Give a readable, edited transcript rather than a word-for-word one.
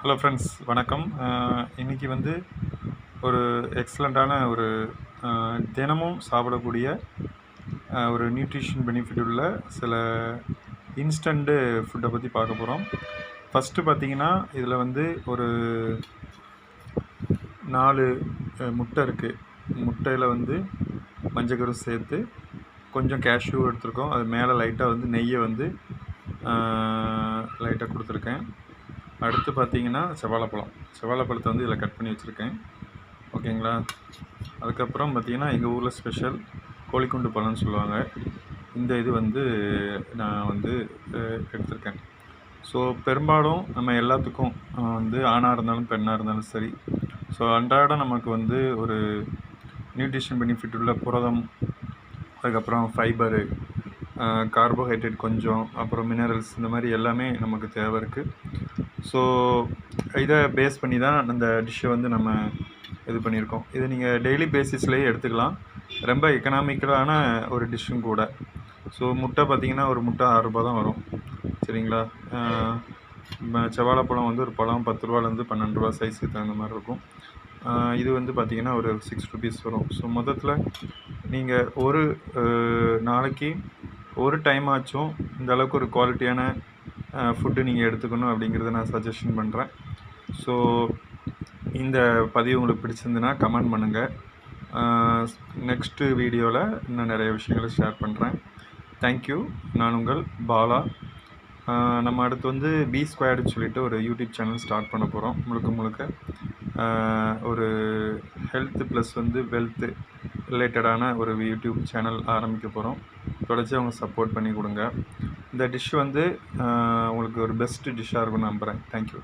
Hello friends, வணக்கம். இன்றைக்கி வந்து ஒரு எக்ஸலண்ட்டான ஒரு தினமும் சாப்பிடக்கூடிய ஒரு நியூட்ரிஷன் பெனிஃபிட் உள்ள சில இன்ஸ்டண்ட்டு ஃபுட்டை பற்றி பார்க்க போகிறோம். ஃபஸ்ட்டு பார்த்திங்கன்னா, இதில் வந்து ஒரு 4 முட்டை இருக்குது. முட்டையில் வந்து மஞ்சக்கரு சேர்த்து கொஞ்சம் கேஷ்யூ எடுத்துருக்கோம். அது மேலே லைட்டாக வந்து நெய்யை வந்து லைட்டாக கொடுத்துருக்கேன். அடுத்து பார்த்திங்கன்னா செவ்வாழைப்பழத்தை வந்து இதில் கட் பண்ணி வச்சுருக்கேன். ஓகேங்களா? அதுக்கப்புறம் பார்த்திங்கன்னா, எங்கள் ஊரில் ஸ்பெஷல் கோழிக்குண்டு பழம்னு சொல்லுவாங்க. இந்த இது வந்து நான் வந்து எடுத்திருக்கேன். ஸோ பெரும்பாலும் நம்ம எல்லாத்துக்கும் வந்து ஆணாக இருந்தாலும் பெண்ணாக இருந்தாலும் சரி, ஸோ அன்றாடம் நமக்கு வந்து ஒரு நியூட்ரிஷன் பெனிஃபிட் உள்ள புரதம், அதுக்கப்புறம் ஃபைபரு, கார்போஹைட்ரேட் கொஞ்சம், அப்புறம் மினரல்ஸ், இந்த மாதிரி எல்லாமே நமக்கு தேவை இருக்குது. ஸோ இதை பேஸ் பண்ணி தான் அந்த டிஷ்ஷை வந்து நம்ம இது பண்ணியிருக்கோம். இதை நீங்கள் டெய்லி பேசிஸ்லேயே எடுத்துக்கலாம். ரொம்ப எக்கனாமிக்கலான ஒரு டிஷ்ஷும் கூட. ஸோ முட்டை பார்த்திங்கன்னா, ஒரு முட்டை 6 ரூபா தான் வரும். சரிங்களா? செவ்வாழைப்பழம் வந்து ஒரு பழம் 10 ரூபாலேருந்து 12 ரூபா சைஸுக்கு தகுந்த மாதிரி இருக்கும். இது வந்து பார்த்திங்கன்னா ஒரு 6 ருபீஸ் வரும். ஸோ மொத்தத்தில் நீங்கள் ஒரு நாளைக்கு ஒரு டைம் ஆச்சும் இந்த அளவுக்கு ஒரு குவாலிட்டியான ஃபுட்டு நீங்கள் எடுத்துக்கணும் அப்படிங்கிறத நான் சஜஷன் பண்ணுறேன். ஸோ இந்த பதிவு உங்களுக்கு பிடிச்சிருந்துன்னா கமெண்ட் பண்ணுங்கள். நெக்ஸ்ட்டு வீடியோவில் இன்னும் நிறைய விஷயங்களை ஷேர் பண்ணுறேன். தேங்க்யூ. நான் உங்கள் பாலா. நம்ம அடுத்து வந்து பி ஸ்கொயர்டுன்னு சொல்லிட்டு ஒரு யூடியூப் சேனல் ஸ்டார்ட் பண்ண போகிறோம். முழுக்க ஒரு ஹெல்த்து ப்ளஸ் வந்து வெல்த்து ரிலேட்டடான ஒரு யூடியூப் சேனல் ஆரம்பிக்க போகிறோம். தொடர்ச்சி அவங்க சப்போர்ட் பண்ணி கொடுங்க. இந்த டிஷ் வந்து உங்களுக்கு ஒரு பெஸ்ட்டு டிஷ்ஷாக இருக்கும்னு நம்புகிறேன். தேங்க்யூ.